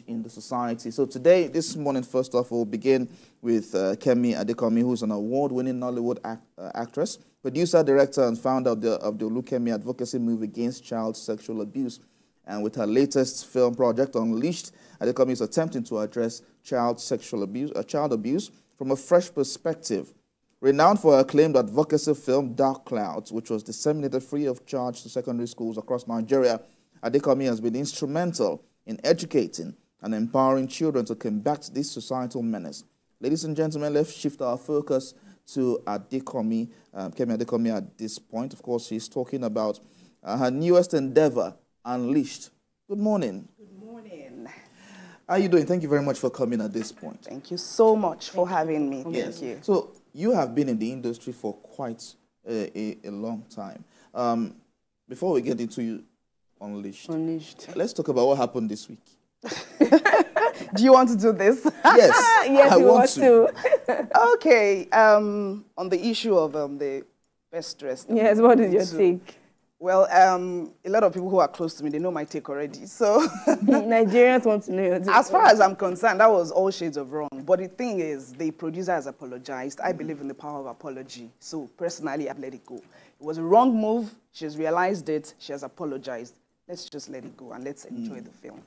in the society. So today, this morning, first off, we'll begin with Kemi Adekomi, who's an award-winning Nollywood actress, producer, director, and founder of the Olukemi advocacy move against child sexual abuse. And with her latest film project, Unleashed, Adekomi is attempting to address child abuse from a fresh perspective. Renowned for her acclaimed advocacy film, Dark Clouds, which was disseminated free of charge to secondary schools across Nigeria, Adekomi has been instrumental in educating and empowering children to combat this societal menace. Ladies and gentlemen, let's shift our focus to Adekomi, Kemi Adekomi at this point. Of course, she's talking about her newest endeavor, Unleashed. Good morning. Good morning. How are you doing? Thank you very much for coming at this point. Thank you so much for having me. Yes. Thank you. So, you have been in the industry for quite a long time. Before we get into Unleashed, let's talk about what happened this week. Do you want to do this? Yes, yes, I want to. Okay. On the issue of the best dressed. Yes, what is your take? Well, a lot of people who are close to me, they know my take already. So Nigerians want to know your take. As far as I'm concerned, that was all shades of wrong. But the thing is, the producer has apologized. I believe in the power of apology. So personally, I've let it go. It was a wrong move. She's realized it. She has apologized. Let's just let it go and let's enjoy the film.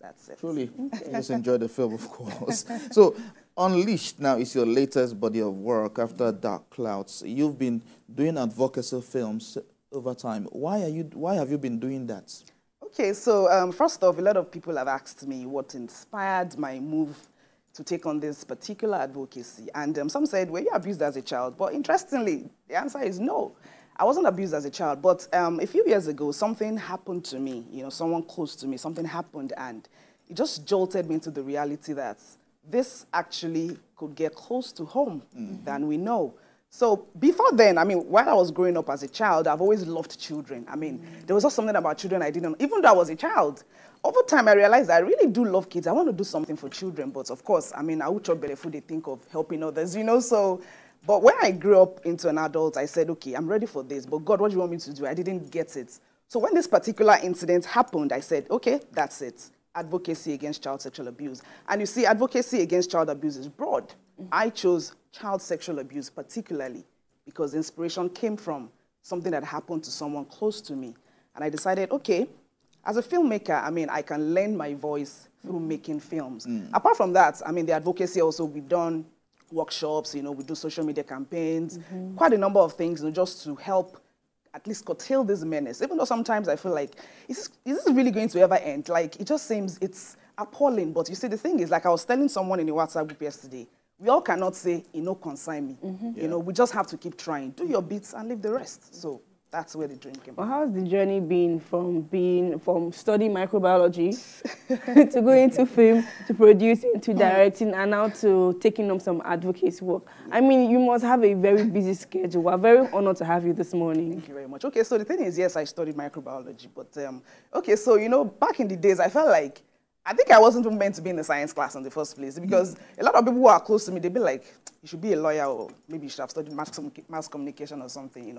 That's it. Truly, let's enjoy the film, of course. So, Unleashed now is your latest body of work after Dark Clouds. You've been doing advocacy films over time. Why have you been doing that? Okay, so first off, a lot of people have asked me what inspired my move to take on this particular advocacy. And some said, were you abused as a child? But interestingly, the answer is no. I wasn't abused as a child, but a few years ago, something happened to me, someone close to me, something happened, and it just jolted me into the reality that this actually could get close to home than we know. So before then, while I was growing up as a child, I've always loved children. There was just something about children I didn't, even though I was a child. Over time, I realized I really do love kids. I want to do something for children, but of course, I would chop belly food, they think of helping others, so. But when I grew up into an adult, I said, okay, I'm ready for this, but God, what do you want me to do? I didn't get it. So when this particular incident happened, I said, okay, that's it. Advocacy against child sexual abuse. And you see, advocacy against child abuse is broad. I chose child sexual abuse particularly because inspiration came from something that happened to someone close to me. And I decided, okay, as a filmmaker, I can lend my voice through making films. Apart from that, the advocacy also, we've done workshops, we do social media campaigns, quite a number of things, just to help at least curtail this menace. Even though sometimes I feel like, is this really going to ever end? Like, it just seems it's appalling. But you see, the thing is, like I was telling someone in a WhatsApp group yesterday, we all cannot say, consign me. We just have to keep trying. Do your bits and leave the rest. So that's where the dream came from. Well, how's the journey been from studying microbiology to going into film, to producing, to directing, and now to taking up some advocacy work? You must have a very busy schedule. We're very honored to have you this morning. Thank you very much. Okay, so the thing is, yes, I studied microbiology, but okay, so back in the days, I felt like I think I wasn't even meant to be in the science class in the first place because a lot of people who are close to me, they'd be like, you should be a lawyer or maybe you should have studied mass communication or something,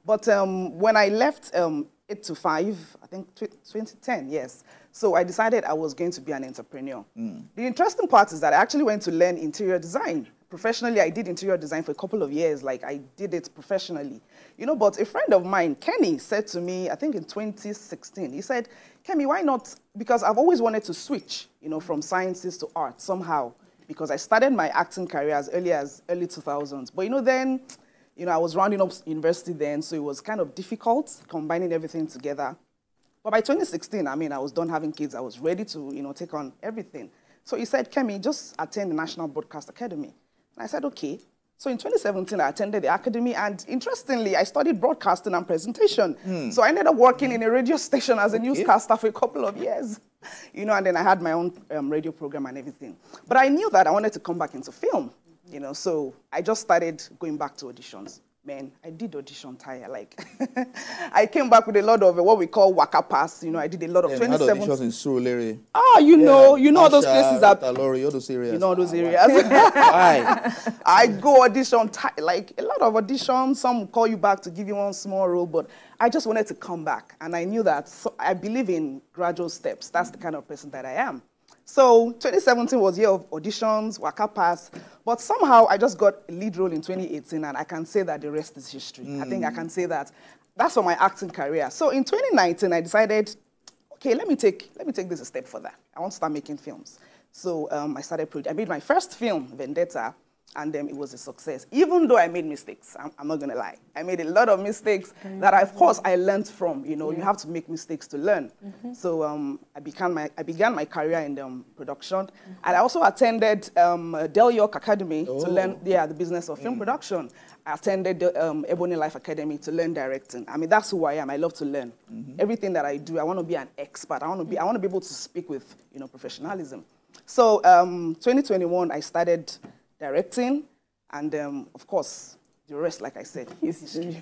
But when I left 8 to 5, I think 2010, yes. So I decided I was going to be an entrepreneur. The interesting part is that I actually went to learn interior design. Professionally, I did interior design for a couple of years. Like, I did it professionally. But a friend of mine, Kenny, said to me, I think in 2016, he said, Kemi, why not? Because I've always wanted to switch, from sciences to art somehow. Because I started my acting career as early 2000s. But, then, I was rounding up university then, so it was kind of difficult combining everything together. But by 2016, I was done having kids. I was ready to, take on everything. So he said, Kemi, just attend the National Broadcast Academy. And I said, okay. So in 2017, I attended the academy, and interestingly, I studied broadcasting and presentation. So I ended up working in a radio station as a newscaster for a couple of years. And then I had my own radio program and everything. But I knew that I wanted to come back into film, so I just started going back to auditions. Man, I did audition tire. Like, I came back with a lot of what we call waka pass. I did a lot of 27. Auditions in Surulere. Ah, you know all those places that. Talori, all those areas. You know all those areas. I go audition, like a lot of auditions. Some call you back to give you one small role, but I just wanted to come back, and I knew that. So I believe in gradual steps. That's the kind of person that I am. So 2017 was year of auditions, Waka Pass, but somehow I just got a lead role in 2018, and I can say that the rest is history. I think I can say that. That's for my acting career. So in 2019, I decided, okay, let me take this a step further. I want to start making films. So I made my first film, Vendetta, and it was a success. Even though I made mistakes, I'm not gonna lie. I made a lot of mistakes that, of course, I learned from. You know, you have to make mistakes to learn. So I began my career in production, and I also attended Del York Academy to learn the business of film production. I attended the Ebony Life Academy to learn directing. I mean, that's who I am. I love to learn. Everything that I do, I want to be an expert. I want to be able to speak with professionalism. So 2021, I started directing, and of course, the rest, like I said, is history.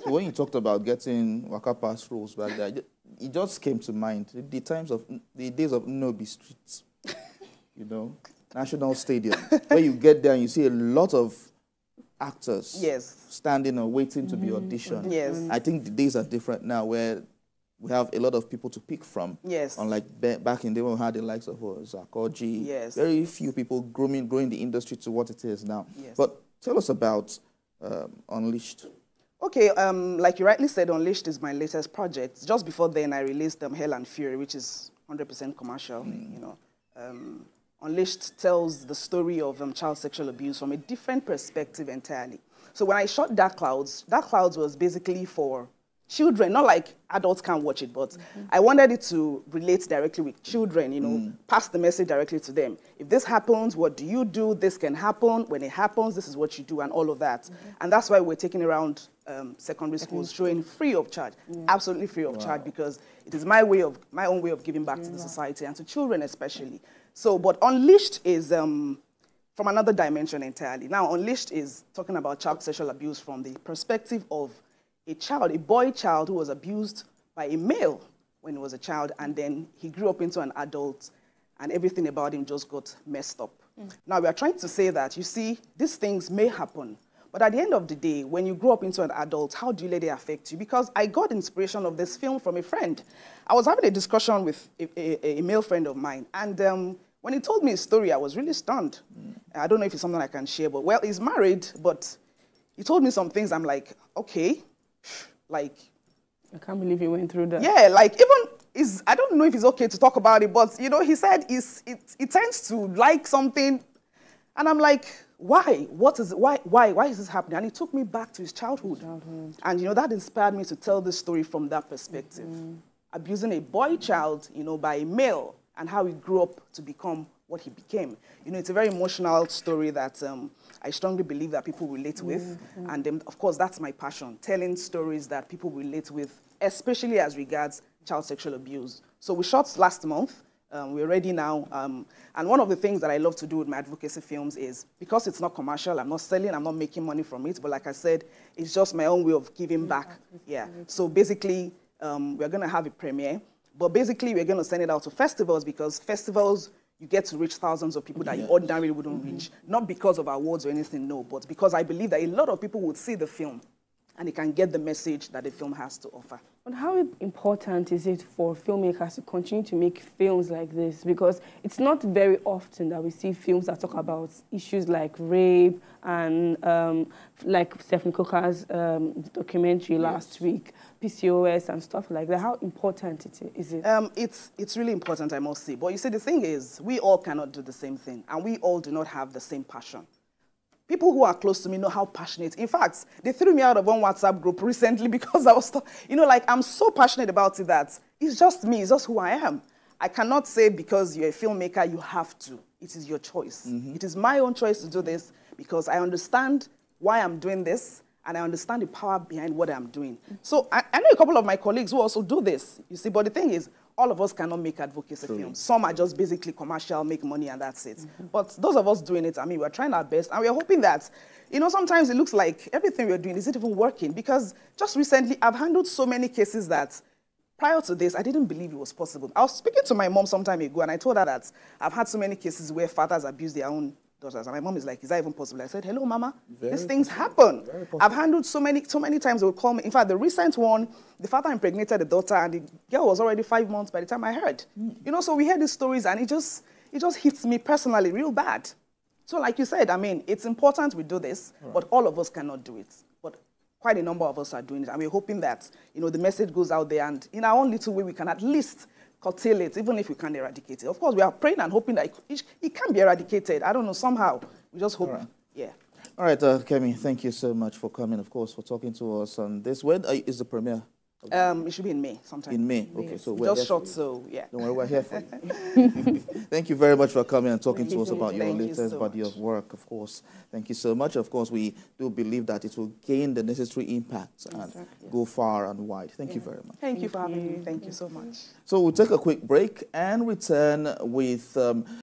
So when you talked about getting Waka Pass roles back there, it just came to mind the days of Nobi Streets, National Stadium, where you get there and you see a lot of actors standing or waiting to be auditioned. Yes. I think the days are different now, where we have a lot of people to pick from. Yes. Unlike back in the day when we had the likes of Zakoji. Yes. Very few people growing the industry to what it is now. Yes. But tell us about Unleashed. Okay, like you rightly said, Unleashed is my latest project. Just before then, I released Hell and Fury, which is 100% commercial. Unleashed tells the story of child sexual abuse from a different perspective entirely. So when I shot Dark Clouds was basically for children, not like adults can't watch it, but I wanted it to relate directly with children, pass the message directly to them. If this happens, what do you do? This can happen. When it happens, this is what you do, and all of that. And that's why we're taking around secondary schools, showing free of charge, absolutely free of charge, because it is my own way of giving back to the society and to children especially. So, but Unleashed is from another dimension entirely. Now, Unleashed is talking about child sexual abuse from the perspective of a boy child who was abused by a male when he was a child, and then he grew up into an adult, and everything about him just got messed up. Now, we are trying to say that, you see, these things may happen, but at the end of the day, when you grow up into an adult, how do you let it affect you? Because I got inspiration of this film from a friend. I was having a discussion with a male friend of mine, and when he told me his story, I was really stunned. I don't know if it's something I can share, but, well, he's married, but he told me some things. I'm like, okay. Like, I can't believe you went through that. Yeah, like I don't know if it's okay to talk about it, but he said it tends to like something, and I'm like, why? Why is this happening? And it took me back to his childhood. And that inspired me to tell this story from that perspective. Abusing a boy child, by a male, and how he grew up to become what he became. It's a very emotional story that I strongly believe that people relate with. And of course, that's my passion, telling stories that people relate with, especially as regards child sexual abuse. So we shot last month. We're ready now. And one of the things that I love to do with my advocacy films is, because it's not commercial, I'm not selling, I'm not making money from it, but like I said, it's just my own way of giving back. Yeah. So basically, we're going to have a premiere. But basically, we're going to send it out to festivals, because festivals, you get to reach thousands of people that you ordinarily wouldn't reach. Not because of awards or anything, no, but because I believe that a lot of people would see the film and they can get the message that the film has to offer. But how important is it for filmmakers to continue to make films like this? Because it's not very often that we see films that talk about issues like rape and like Stephanie Coker's documentary last week, PCOS and stuff like that. How important is it? It's really important, I must say. But you see, the thing is, we all cannot do the same thing, and we all do not have the same passion. People who are close to me know how passionate. In fact, they threw me out of one WhatsApp group recently because I was, I'm so passionate about it that it's just me, it's just who I am. I cannot say because you're a filmmaker, you have to. It is your choice. It is my own choice to do this because I understand why I'm doing this, and I understand the power behind what I'm doing. So I know a couple of my colleagues who also do this, you see, but the thing is, all of us cannot make advocacy films. Some are just basically commercial, make money, and that's it. But those of us doing it, I mean, we're trying our best, and we're hoping that, sometimes it looks like everything we're doing, is it even working? Because just recently, I've handled so many cases that prior to this, I didn't believe it was possible. I was speaking to my mom some time ago, and I told her that I've had so many cases where fathers abuse their own daughters. And my mom is like, is that even possible? I said, hello, mama, these things happen. I've handled so many times they will call me. In fact, the recent one, the father impregnated the daughter, and the girl was already 5 months by the time I heard. So we heard these stories, and it just it just hits me personally real bad. So like you said, I mean, it's important we do this, but all of us cannot do it. But quite a number of us are doing it, and we're hoping that, you know, the message goes out there, and in our own little way, we can at least curtail it, even if we can't eradicate it. Of course, we are praying and hoping that it can be eradicated. I don't know, somehow. We just hope, yeah. All right, Kemi, thank you so much for coming, of course, for talking to us on this. When is the premiere? It should be in May sometime. In May, okay. So we're just short, so yeah. Don't worry, we're here for you. Thank you very much for coming and talking to us about your latest body of work, of course. Thank you so much. Of course, we do believe that it will gain the necessary impact and go far and wide. Thank you very much. Thank you for having me. Thank you so much. So we'll take a quick break and return with